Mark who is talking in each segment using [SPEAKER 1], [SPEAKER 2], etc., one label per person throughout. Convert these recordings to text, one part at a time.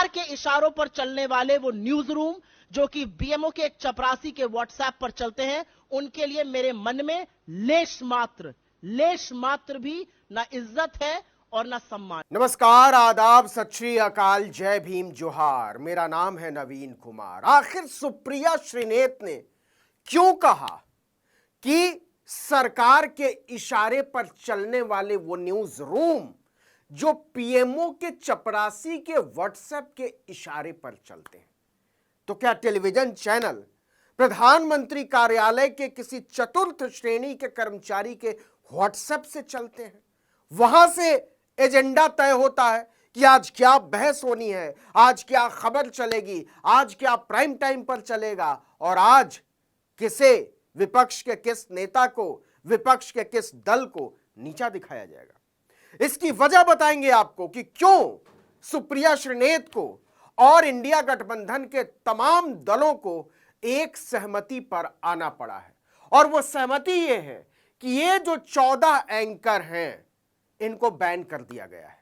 [SPEAKER 1] सरकार के इशारों पर चलने वाले वो न्यूज रूम जो कि बीएमओ के एक चपरासी के व्हाट्सएप पर चलते हैं, उनके लिए मेरे मन में लेश मात्र भी ना इज्जत है और ना सम्मान।
[SPEAKER 2] नमस्कार, आदाब, सत श्री अकाल, जय भीम, जोहार। मेरा नाम है नवीन कुमार। आखिर सुप्रिया श्रीनेत ने क्यों कहा कि सरकार के इशारे पर चलने वाले वो न्यूज रूम जो पीएमओ के चपरासी के व्हाट्सएप के इशारे पर चलते हैं, तो क्या टेलीविजन चैनल प्रधानमंत्री कार्यालय के किसी चतुर्थ श्रेणी के कर्मचारी के व्हाट्सएप से चलते हैं? वहां से एजेंडा तय होता है कि आज क्या बहस होनी है, आज क्या खबर चलेगी, आज क्या प्राइम टाइम पर चलेगा और आज किसे, विपक्ष के किस नेता को, विपक्ष के किस दल को नीचा दिखाया जाएगा। इसकी वजह बताएंगे आपको कि क्यों सुप्रिया श्रीनेत को और इंडिया गठबंधन के तमाम दलों को एक सहमति पर आना पड़ा है। और वो सहमति ये है कि ये जो 14 एंकर हैं, इनको बैन कर दिया गया है।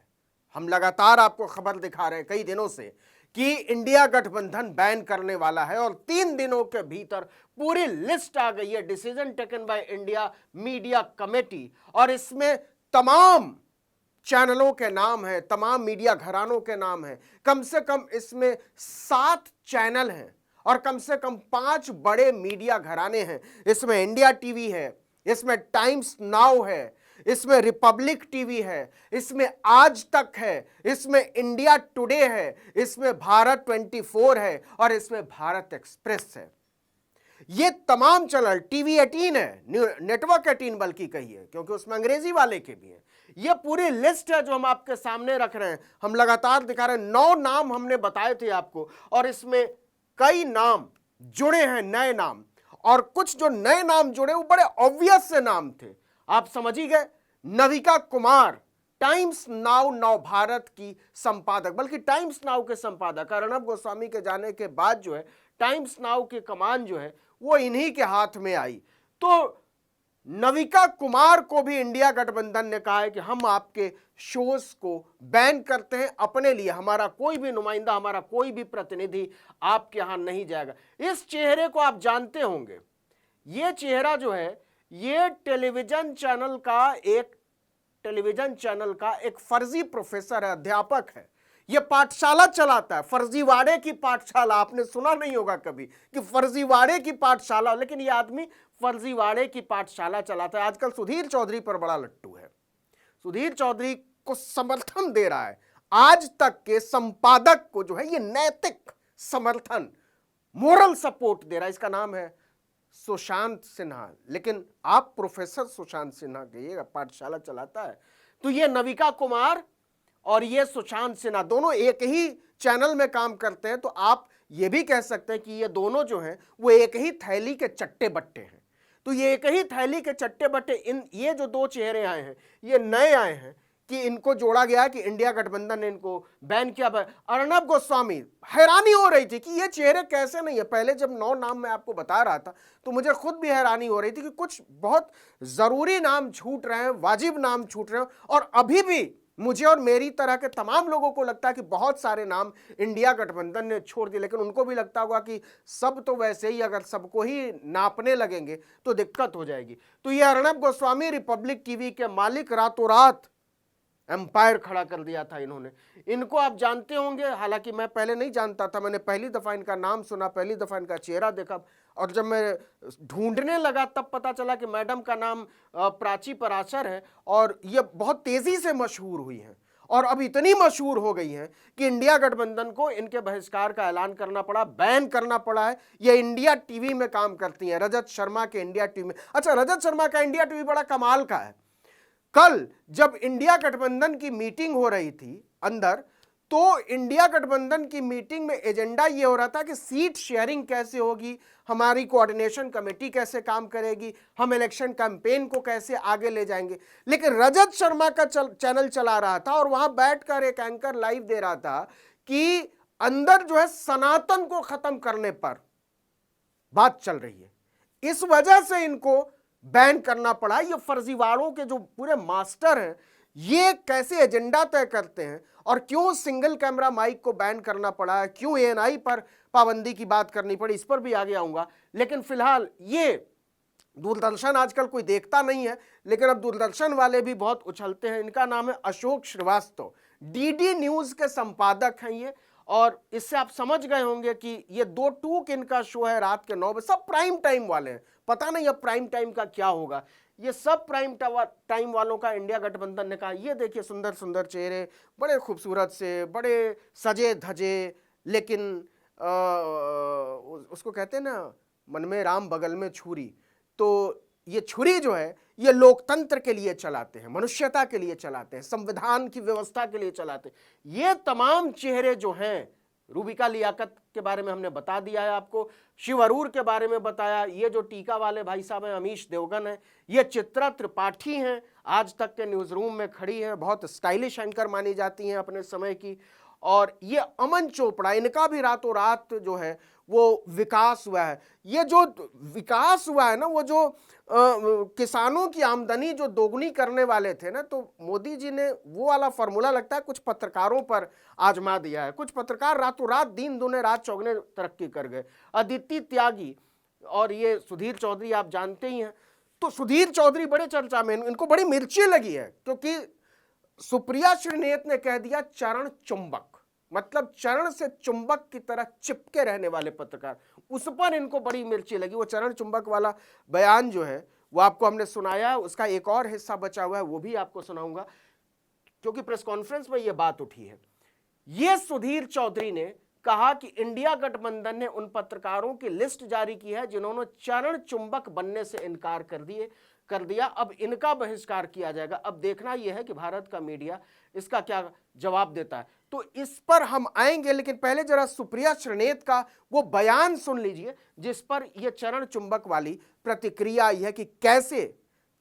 [SPEAKER 2] हम लगातार आपको खबर दिखा रहे हैं कई दिनों से कि इंडिया गठबंधन बैन करने वाला है और 3 दिनों के भीतर पूरी लिस्ट आ गई है, decision taken by India media committee, और इसमें तमाम चैनलों के नाम है, तमाम मीडिया घरानों के नाम है। कम से कम इसमें 7 चैनल हैं और कम से कम 5 बड़े मीडिया घराने हैं। इसमें इंडिया टीवी है, इसमें टाइम्स नाउ है, इसमें रिपब्लिक टीवी है, इसमें आज तक है, इसमें इंडिया टुडे है, इसमें भारत 24 है और इसमें भारत एक्सप्रेस है। ये तमाम चैनल, टीवी 18 है, नेटवर्क 18 बल्कि कहिए, क्योंकि उसमें अंग्रेजी वाले के भी हैं। ये पूरी लिस्ट है जो हम आपके सामने रख रहे हैं, हम लगातार दिखा रहे हैं। 9 नाम हमने बताए थे आपको और इसमें कई नाम जुड़े हैं, नए नाम, और कुछ जो नए नाम जुड़े वो बड़े ऑब्वियस से नाम थे, आप समझ ही गए। नविका कुमार, टाइम्स नाउ नव भारत की संपादक, बल्कि टाइम्स नाउ के संपादक अर्णब गोस्वामी के जाने के बाद जो है टाइम्स नाउ की कमान जो है वो इन्हीं के हाथ में आई। तो नविका कुमार को भी इंडिया गठबंधन ने कहा है कि हम आपके शोज को बैन करते हैं, अपने लिए हमारा कोई भी नुमाइंदा, हमारा कोई भी प्रतिनिधि आपके यहां नहीं जाएगा। इस चेहरे को आप जानते होंगे, ये चेहरा जो है ये टेलीविजन चैनल का एक फर्जी प्रोफेसर है, अध्यापक है। ये पाठशाला चलाता है, फर्जीवाड़े की पाठशाला। आपने सुना नहीं होगा कभी कि फर्जीवाड़े की पाठशाला, लेकिन ये आदमी फर्जीवाड़े की पाठशाला चलाता है। आजकल सुधीर चौधरी पर बड़ा लट्टू है, सुधीर चौधरी को समर्थन दे रहा है। आज तक के संपादक को जो है ये नैतिक समर्थन, मोरल सपोर्ट दे रहा है। इसका नाम है सुशांत सिन्हा, लेकिन आप प्रोफेसर सुशांत सिन्हा कहिएगा, पाठशाला चलाता है। तो ये नविका कुमार और ये सुशांत सिन्हा दोनों एक ही चैनल में काम करते हैं। तो आप ये भी कह सकते हैं कि ये दोनों जो हैं वो एक ही थैली के चट्टे बट्टे हैं। तो ये एक ही थैली के चट्टे बट्टे, ये जो 2 चेहरे आए हैं ये नए आए हैं कि इनको जोड़ा गया कि इंडिया गठबंधन ने इनको बैन किया। अर्णब गोस्वामी, हैरानी हो रही थी कि ये चेहरे कैसे नहीं है। पहले जब 9 नाम मैं आपको बता रहा था तो मुझे खुद भी हैरानी हो रही थी कि कुछ बहुत जरूरी नाम छूट रहे हैं, वाजिब नाम छूट रहे हैं। और अभी भी मुझे और मेरी तरह के तमाम लोगों को लगता है कि बहुत सारे नाम इंडिया गठबंधन ने छोड़ दिए, लेकिन उनको भी लगता होगा कि सब तो वैसे ही, अगर सबको ही नापने लगेंगे तो दिक्कत हो जाएगी। तो ये अर्णब गोस्वामी, रिपब्लिक टीवी के मालिक, रातों रात एम्पायर खड़ा कर दिया था इन्होंने। इनको आप जानते होंगे, हालांकि मैं पहले नहीं जानता था, मैंने पहली दफा इनका नाम सुना, पहली दफा इनका चेहरा देखा, और जब मैं ढूंढने लगा तब पता चला कि मैडम का नाम प्राची पराशर है और ये बहुत तेजी से मशहूर हुई हैं और अब इतनी मशहूर हो गई हैं कि इंडिया गठबंधन को इनके बहिष्कार का ऐलान करना पड़ा, बैन करना पड़ा है। ये इंडिया टीवी में काम करती हैं, रजत शर्मा के इंडिया टीवी में। अच्छा, रजत शर्मा का इंडिया टीवी बड़ा कमाल का है। कल जब इंडिया गठबंधन की मीटिंग हो रही थी अंदर, तो इंडिया गठबंधन की मीटिंग में एजेंडा ये हो रहा था कि सीट शेयरिंग कैसे होगी, हमारी कोऑर्डिनेशन कमेटी कैसे काम करेगी, हम इलेक्शन कैंपेन को कैसे आगे ले जाएंगे। लेकिन रजत शर्मा का चैनल चला रहा था और वहां बैठकर एक एंकर लाइव दे रहा था कि अंदर जो है सनातन को खत्म करने पर बात चल रही है। इस वजह से इनको बैन करना पड़ा। ये फर्जीवाड़ों के जो पूरे मास्टर हैं, ये कैसे एजेंडा तय करते हैं और क्यों सिंगल कैमरा माइक को बैन करना पड़ा है, क्यों एएनआई पर पाबंदी की बात करनी पड़ी, इस पर भी आगे आऊंगा। लेकिन फिलहाल ये दूरदर्शन आजकल कोई देखता नहीं है, लेकिन अब दूरदर्शन वाले भी बहुत उछलते हैं। इनका नाम है अशोक श्रीवास्तव, डीडी न्यूज के संपादक हैं ये, और इससे आप समझ गए होंगे कि ये 2 टूक इनका शो है रात के 9 बजे, सब प्राइम टाइम वाले हैं। पता नहीं अब प्राइम टाइम का क्या होगा। ये सब प्राइम टाइम वालों का इंडिया गठबंधन ने कहा, ये देखिए सुंदर सुंदर चेहरे, बड़े खूबसूरत से, बड़े सजे धजे, लेकिन उसको कहते हैं ना, मन में राम बगल में छुरी। तो ये छुरी जो है ये लोकतंत्र के लिए चलाते हैं, मनुष्यता के लिए चलाते हैं, संविधान की व्यवस्था के लिए चलाते हैं। ये तमाम चेहरे जो हैं, रूबिका लियाकत के बारे में हमने बता दिया है आपको, शिव अरूर के बारे में बताया, ये जो टीका वाले भाई साहब हैं अमीश देवगन है, ये चित्रा त्रिपाठी हैं, आज तक के न्यूज रूम में खड़ी है, बहुत स्टाइलिश एंकर मानी जाती हैं अपने समय की। और ये अमन चोपड़ा, इनका भी रातों रात जो है वो विकास हुआ है। ये जो विकास हुआ है ना, वो जो किसानों की आमदनी जो दोगुनी करने वाले थे ना, तो मोदी जी ने वो वाला फॉर्मूला लगता है कुछ पत्रकारों पर आजमा दिया है। कुछ पत्रकार रातों रात, दिन दुने रात चौगने तरक्की कर गए। अदिति त्यागी और ये सुधीर चौधरी आप जानते ही हैं। तो सुधीर चौधरी बड़े चर्चा में, इनको बड़ी मिर्ची लगी है, क्योंकि सुप्रिया श्रीनेत ने कह दिया चरण चुंबक, मतलब चरण से चुंबक की तरह चिपके रहने वाले पत्रकार, उस पर इनको बड़ी मिर्ची लगी। वो चरण चुंबक वाला बयान जो है वो आपको हमने सुनाया, उसका एक और हिस्सा बचा हुआ है, वो भी आपको सुनाऊंगा, क्योंकि प्रेस कॉन्फ्रेंस में ये बात उठी है। ये सुधीर चौधरी ने कहा कि इंडिया गठबंधन ने उन पत्रकारों की लिस्ट जारी की है जिन्होंने चरण चुंबक बनने से इनकार कर दिया, अब इनका बहिष्कार किया जाएगा। अब देखना यह है कि भारत का मीडिया इसका क्या जवाब देता है, तो इस पर हम आएंगे। लेकिन पहले जरा सुप्रिया श्रीनेत का वो बयान सुन लीजिए, जिस पर यह चरण चुंबक वाली प्रतिक्रिया आई है कि कैसे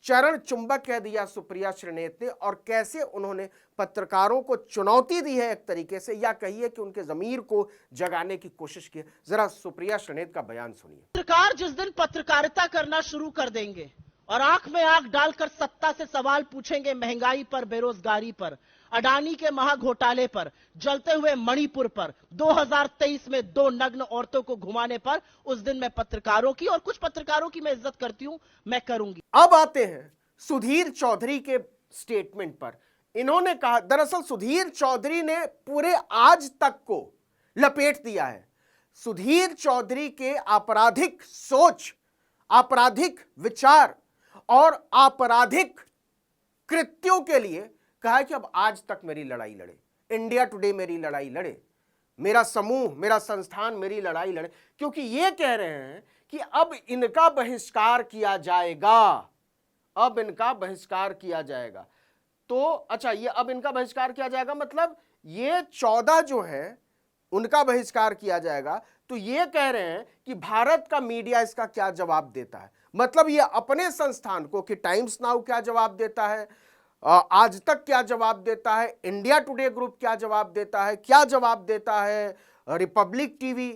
[SPEAKER 2] चरण चुंबक कह दिया सुप्रिया श्रीनेत ने, और कैसे उन्होंने पत्रकारों को चुनौती दी है एक तरीके से, या कहिए कि उनके जमीर को जगाने की कोशिश की। जरा सुप्रिया श्रीनेत का बयान सुनिए।
[SPEAKER 1] सरकार जिस दिन पत्रकारिता करना शुरू कर देंगे और आंख में आंख डालकर सत्ता से सवाल पूछेंगे, महंगाई पर, बेरोजगारी पर, अडानी के महाघोटाले पर, जलते हुए मणिपुर पर, 2023 में 2 नग्न औरतों को घुमाने पर, उस दिन मैं पत्रकारों की, और कुछ पत्रकारों की मैं इज्जत करती हूं, मैं करूंगी।
[SPEAKER 2] अब आते हैं सुधीर चौधरी के स्टेटमेंट पर। इन्होंने कहा, दरअसल सुधीर चौधरी ने पूरे आज तक को लपेट दिया है। सुधीर चौधरी के आपराधिक सोच, आपराधिक विचार और आपराधिक कृत्यों के लिए कहा कि अब आज तक मेरी लड़ाई लड़े, इंडिया टुडे मेरी लड़ाई लड़े, मेरा समूह, मेरा संस्थान मेरी लड़ाई लड़े, क्योंकि ये कह रहे हैं कि अब इनका बहिष्कार किया जाएगा, अब इनका बहिष्कार किया जाएगा। तो अच्छा, ये अब इनका बहिष्कार किया जाएगा मतलब ये 14 जो है उनका बहिष्कार किया जाएगा। तो ये कह रहे हैं कि भारत का मीडिया इसका क्या जवाब देता है, मतलब ये अपने संस्थान को, कि टाइम्स नाउ क्या जवाब देता है, आज तक क्या जवाब देता है, इंडिया टुडे ग्रुप क्या जवाब देता है, क्या जवाब देता है रिपब्लिक टीवी,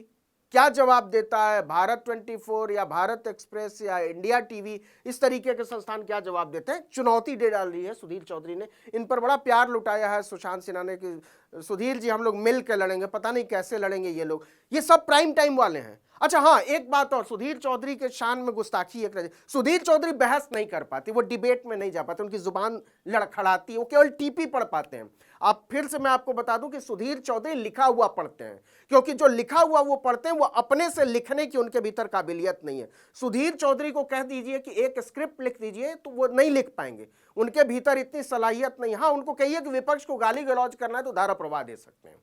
[SPEAKER 2] क्या जवाब देता है भारत 24 या भारत एक्सप्रेस या इंडिया टीवी, इस तरीके के संस्थान क्या जवाब देते हैं। चुनौती दे डाल रही है सुधीर चौधरी ने, इन पर बड़ा प्यार लुटाया है सुशांत सिन्हा ने कि सुधीर जी हम लोग मिल के लड़ेंगे, पता नहीं कैसे लड़ेंगे ये लोग, ये सब प्राइम टाइम वाले हैं। अच्छा हाँ, एक बात और, सुधीर चौधरी के शान में गुस्ताखी एक, सुधीर चौधरी बहस नहीं कर पाती, वो डिबेट में नहीं जा पाते, उनकी जुबान लड़खड़ाती है, वो केवल टीपी पढ़ पाते हैं। आप फिर से मैं आपको बता दूं कि सुधीर चौधरी लिखा हुआ पढ़ते हैं, क्योंकि जो लिखा हुआ वो पढ़ते हैं, वो अपने से लिखने की उनके भीतर काबिलियत नहीं है। सुधीर चौधरी को कह दीजिए कि एक स्क्रिप्ट लिख दीजिए तो वो नहीं लिख पाएंगे, उनके भीतर इतनी सलाहियत नहीं। हाँ, उनको कहिए कि विपक्ष को गाली गलौज करना है तो धारा प्रवाह दे सकते हैं,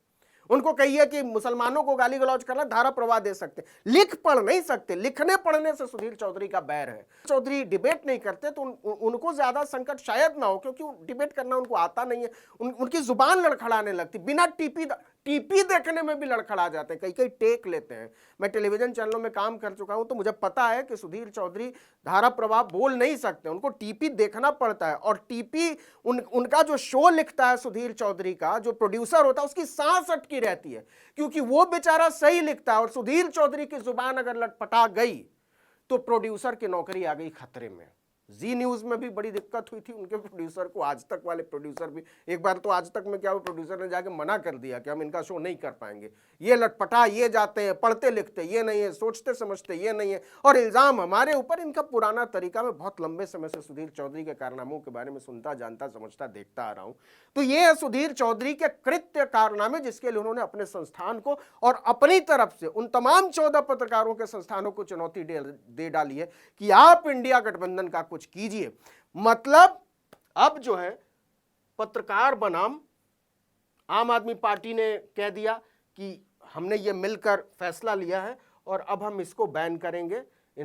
[SPEAKER 2] उनको कहिए कि मुसलमानों को गाली गलौज करना, धारा प्रवाह दे सकते, लिख पढ़ नहीं सकते। लिखने पढ़ने से सुधीर चौधरी का बैर है। चौधरी डिबेट नहीं करते तो उनको ज्यादा संकट शायद ना हो, क्योंकि डिबेट करना उनको आता नहीं है, उनकी जुबान लड़खड़ाने लगती, बिना टीपी देखने में भी लड़खड़ा जाते हैं, कई टेक लेते हैं। मैं टेलीविजन चैनलों में काम कर चुका हूं तो मुझे पता है कि सुधीर चौधरी धारा प्रवाह बोल नहीं सकते, उनको टीपी देखना पड़ता है। और टीपी उनका जो शो लिखता है सुधीर चौधरी का जो प्रोड्यूसर होता है, उसकी सांस अटकी रहती है, क्योंकि वो बेचारा सही लिखता है, और सुधीर चौधरी की जुबान अगर लटपटा गई तो प्रोड्यूसर की नौकरी आ गई खतरे में। जी न्यूज में भी बड़ी दिक्कत हुई थी उनके प्रोड्यूसर को, आज तक वाले प्रोड्यूसर भी। एक बार तो आज तक में क्या, वो प्रोड्यूसर ने जाके मना कर दिया कि हम इनका शो नहीं कर पाएंगे, ये लटपटा, ये जाते हैं पढ़ते लिखते ये नहीं है, सोचते समझते ये नहीं है, और इल्जाम हमारे ऊपर। इनका पुराना तरीका, मैं बहुत लंबे समय से सुधीर चौधरी के कारनामों के बारे में सुनता, जानता, समझता, देखता आ रहा हूं। तो ये है सुधीर चौधरी के कृत्य कारनामे, जिसके लिए उन्होंने अपने संस्थान को और अपनी तरफ से उन तमाम 14 पत्रकारों के संस्थानों को चुनौती दे डाली है कि आप इंडिया गठबंधन का कुछ कीजिए। मतलब अब जो है पत्रकार बनाम आम आदमी पार्टी ने कह दिया कि हमने ये मिलकर फैसला लिया है और अब हम इसको बैन करेंगे।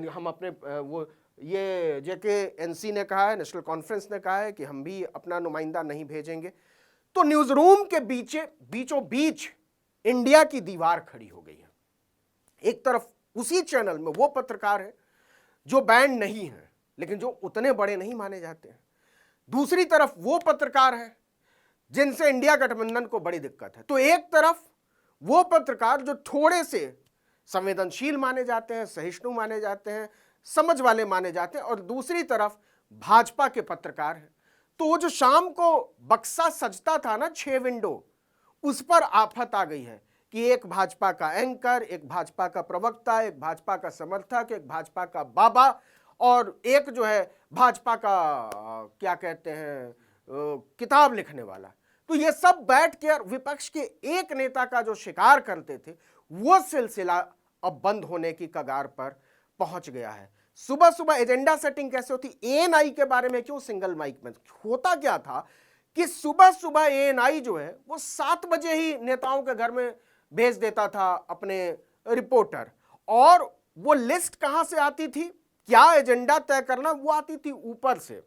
[SPEAKER 2] हम अपने वो ये जेके एनसी ने कहा है, नेशनल कॉन्फ्रेंस ने कहा है कि हम भी अपना नुमाइंदा नहीं भेजेंगे। तो न्यूज रूम के बीचों बीच इंडिया की दीवार खड़ी हो गई है। एक तरफ उसी चैनल में वो पत्रकार है जो बैंड नहीं है लेकिन जो उतने बड़े नहीं माने जाते हैं, दूसरी तरफ वो पत्रकार है जिनसे इंडिया गठबंधन को बड़ी दिक्कत है। तो एक तरफ वो पत्रकार जो थोड़े से संवेदनशील माने जाते हैं, सहिष्णु माने जाते हैं, समझ वाले माने जाते हैं, और दूसरी तरफ भाजपा के पत्रकार हैं। तो वो जो शाम को बक्सा सजता था ना 6 विंडो, उस पर आफत आ गई है कि एक भाजपा का एंकर, एक भाजपा का प्रवक्ता, एक भाजपा का समर्थक, एक भाजपा का बाबा, और एक जो है भाजपा का क्या कहते हैं किताब लिखने वाला। तो ये सब बैठ के विपक्ष के एक नेता का जो शिकार करते थे, वो सिलसिला अब बंद होने की कगार पर पहुंच गया है। सुबह सुबह एजेंडा सेटिंग कैसे होती, एएनआई के बारे में क्यों सिंगल माइक में, होता क्या था कि सुबह सुबह एएनआई जो है वो 7 बजे ही नेताओं के घर में भेज देता था अपने रिपोर्टर, और वो लिस्ट कहां से आती थी, क्या एजेंडा तय करना, वो आती थी ऊपर से,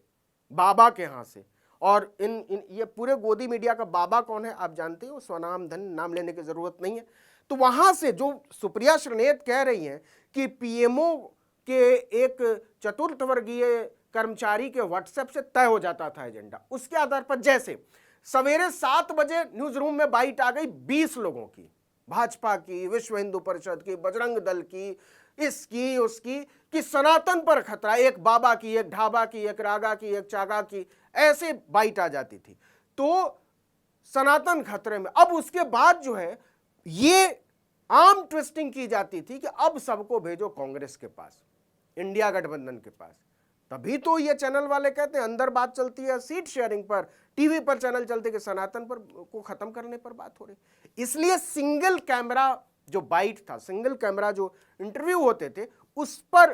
[SPEAKER 2] बाबा के यहां से। और ये पूरे गोदी मीडिया का बाबा कौन है आप जानते हो, स्वनाम धन, नाम लेने की जरूरत नहीं है। तो वहां से जो सुप्रिया श्रीनेत कह रही हैं कि पीएमओ के एक चतुर्थ वर्गीय कर्मचारी के व्हाट्सएप से तय हो जाता था एजेंडा, उसके आधार पर जैसे सवेरे 7 बजे न्यूज रूम में बाइट आ गई 20 लोगों की, भाजपा की, विश्व हिंदू परिषद की, बजरंग दल की, इसकी उसकी, कि सनातन पर खतरा, एक बाबा की, एक ढाबा की, एक रागा की, एक चागा की, ऐसे बाइट आ जाती थी। तो सनातन खतरे में। अब उसके बाद जो है ये आर्म ट्विस्टिंग की जाती थी कि अब सबको भेजो कांग्रेस के पास, इंडिया गठबंधन के पास। तभी तो ये चैनल वाले कहते हैं अंदर बात चलती है सीट शेयरिंग पर, टीवी पर चैनल चलते कि सनातन पर को खत्म करने पर बात हो रही। इसलिए सिंगल कैमरा जो बाइट था, सिंगल कैमरा जो इंटरव्यू होते थे, उस पर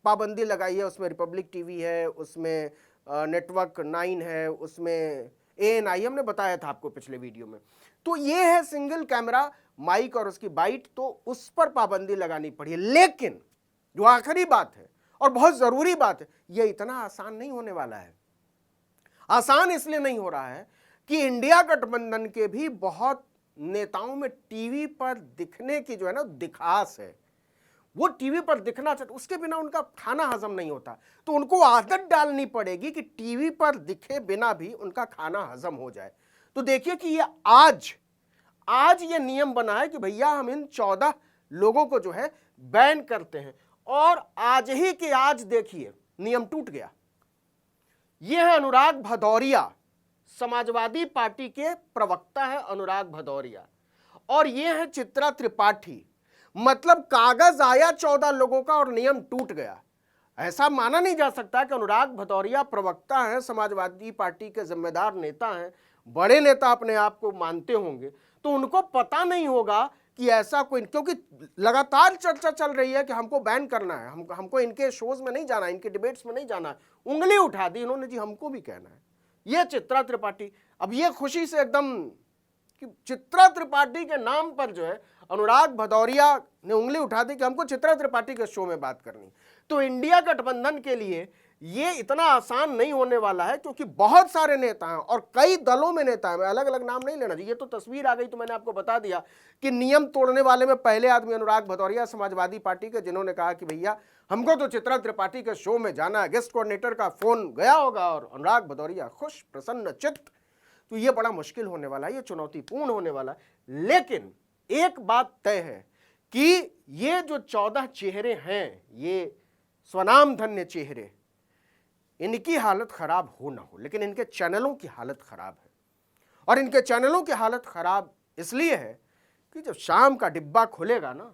[SPEAKER 2] पाबंदी लगाई है। उसमें रिपब्लिक टीवी है, उसमें नेटवर्क 9 है, उसमें एएनआई, हमने बताया था आपको पिछले वीडियो में। तो ये है सिंगल कैमरा माइक और उसकी बाइट, तो उस पर पाबंदी लगानी पड़ी है। लेकिन जो आखिरी बात है और बहुत जरूरी बात है, यह इतना आसान नहीं होने वाला है। आसान इसलिए नहीं हो रहा है कि इंडिया गठबंधन के भी बहुत नेताओं में टीवी पर दिखने की जो है ना दिखास है, वो टीवी पर दिखना चाहते, उसके बिना उनका खाना हजम नहीं होता। तो उनको आदत डालनी पड़ेगी कि टीवी पर दिखे बिना भी उनका खाना हजम हो जाए। तो देखिए कि ये आज ये नियम बना है कि भैया हम इन 14 लोगों को जो है बैन करते हैं, और आज ही के आज देखिए नियम टूट गया। ये है अनुराग भदौरिया, समाजवादी पार्टी के प्रवक्ता है अनुराग भदौरिया, और ये है चित्रा त्रिपाठी। मतलब कागज आया 14 लोगों का और नियम टूट गया। ऐसा माना नहीं जा सकता कि अनुराग भदौरिया प्रवक्ता हैं, समाजवादी पार्टी के जिम्मेदार नेता हैं, बड़े नेता अपने आप को मानते होंगे, तो उनको पता नहीं होगा कि ऐसा कोई, क्योंकि लगातार चर्चा चल रही है कि हमको बैन करना है, हमको इनके शोज में नहीं जाना, इनके डिबेट्स में नहीं जाना। उंगली उठा दी इन्होंने, जी हमको भी कहना है। ये चित्रा त्रिपाठी, अब ये खुशी से एकदम कि चित्रा त्रिपाठी के नाम पर जो है अनुराग भदौरिया ने उंगली उठा दी कि हमको चित्रा त्रिपाठी के शो में बात करनी। तो इंडिया गठबंधन के लिए ये इतना आसान नहीं होने वाला है, क्योंकि बहुत सारे नेता हैं और कई दलों में नेता हैं। अलग अलग नाम नहीं लेना चाहिए। ये तो तस्वीर आ गई, तो मैंने आपको बता दिया कि नियम तोड़ने वाले में पहले आदमी अनुराग भदौरिया, समाजवादी पार्टी के, जिन्होंने कहा कि भैया हमको तो चित्रा त्रिपाठी के शो में जाना है। गेस्ट कोऑर्डिनेटर का फोन गया होगा और अनुराग भदौरिया खुश, प्रसन्न चित्त। तो ये बड़ा मुश्किल होने वाला है, ये चुनौतीपूर्ण होने वाला है। लेकिन एक बात तय है कि ये जो 14 चेहरे हैं, ये स्वनाम धन्य चेहरे, इनकी हालत खराब हो ना हो, लेकिन इनके चैनलों की हालत खराब है। और इनके चैनलों की हालत खराब इसलिए है कि जब शाम का डिब्बा खुलेगा ना,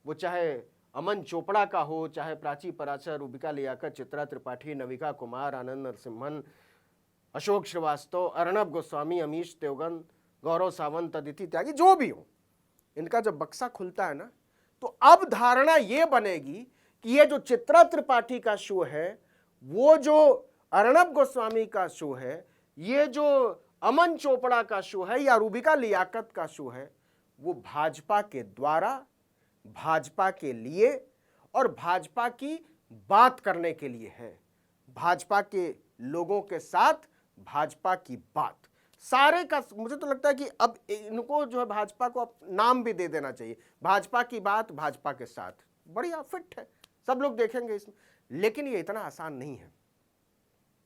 [SPEAKER 2] वो चाहे अमन चोपड़ा का हो, चाहे प्राची पराशर, रूबिका लियाकत, चित्रा त्रिपाठी, नविका कुमार, आनंद नरसिम्हन, अशोक श्रीवास्तव, अर्णब गोस्वामी, अमीश देवगन, गौरव सावंत, अदिति त्यागी, जो भी हो, इनका जब बक्सा खुलता है ना, तो अब धारणा यह बनेगी कि ये जो चित्रा त्रिपाठी का शो है, वो जो अर्णब गोस्वामी का शो है, ये जो अमन चोपड़ा का शो है या रूबिका लियाकत का शो है, वो भाजपा के द्वारा, भाजपा के लिए और भाजपा की बात करने के लिए है। भाजपा के लोगों के साथ भाजपा की बात, सारे का मुझे तो लगता है कि अब इनको जो है भाजपा को नाम भी दे देना चाहिए, भाजपा की बात भाजपा के साथ। बढ़िया, फिट है, सब लोग देखेंगे इसमें। लेकिन ये इतना आसान नहीं है।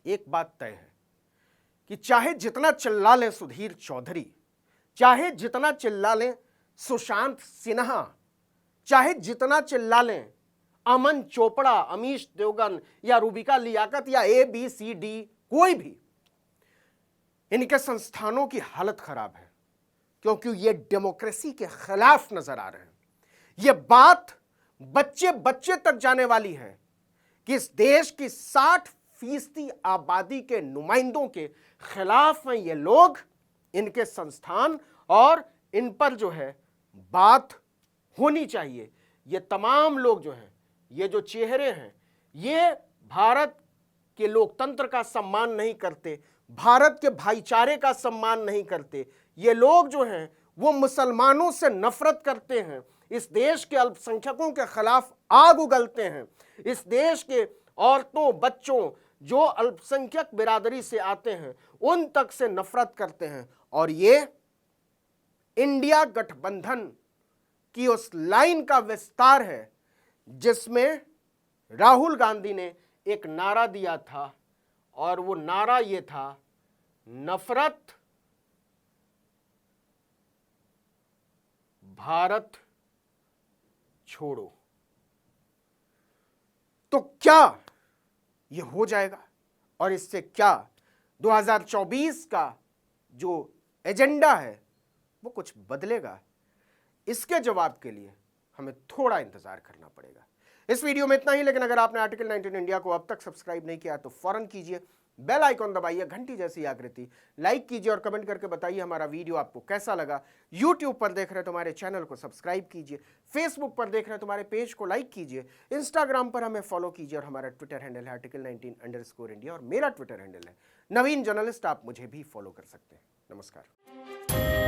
[SPEAKER 2] एक बात तय है कि चाहे जितना चिल्ला लें सुधीर चौधरी, चाहे जितना चिल्ला लें सुशांत सिन्हा, चाहे जितना चिल्ला लें अमन चोपड़ा, अमीश देवगन या रूबिका लियाकत या ABCD, कोई भी, इनके संस्थानों की हालत खराब है, क्योंकि ये डेमोक्रेसी के खिलाफ नजर आ रहे हैं। ये बात बच्चे बच्चे तक जाने वाली है कि इस देश की 60% आबादी के नुमाइंदों के खिलाफ हैं ये लोग, इनके संस्थान, और इन पर जो है बात होनी चाहिए। ये तमाम लोग जो हैं, ये जो चेहरे हैं, ये भारत के लोकतंत्र का सम्मान नहीं करते, भारत के भाईचारे का सम्मान नहीं करते। ये लोग जो हैं वो मुसलमानों से नफरत करते हैं, इस देश के अल्पसंख्यकों के खिलाफ आग उगलते हैं, इस देश के औरतों, बच्चों जो अल्पसंख्यक बिरादरी से आते हैं उन तक से नफरत करते हैं। और ये इंडिया गठबंधन की उस लाइन का विस्तार है जिसमें राहुल गांधी ने एक नारा दिया था, और वो नारा ये था, नफरत भारत छोड़ो। तो क्या ये हो जाएगा? और इससे क्या 2024 का जो एजेंडा है वो कुछ बदलेगा? इसके जवाब के लिए हमें थोड़ा इंतजार करना पड़ेगा। इस वीडियो में इतना ही, लेकिन अगर आपने आर्टिकल 19 इंडिया को अब तक सब्सक्राइब नहीं किया तो फौरन कीजिए, बेल आइकॉन दबाइए, घंटी जैसी आकृति, लाइक कीजिए और कमेंट करके बताइए हमारा वीडियो आपको कैसा लगा। यूट्यूब पर देख रहे हैं तो हमारे चैनल को सब्सक्राइब कीजिए, फेसबुक पर देख रहे हैं तो हमारे पेज को लाइक कीजिए, इंस्टाग्राम पर हमें फॉलो कीजिए, और हमारा ट्विटर हैंडल है article19_India, और मेरा ट्विटर हैंडल है नवीन जर्नलिस्ट। आप मुझे भी फॉलो कर सकते हैं। नमस्कार।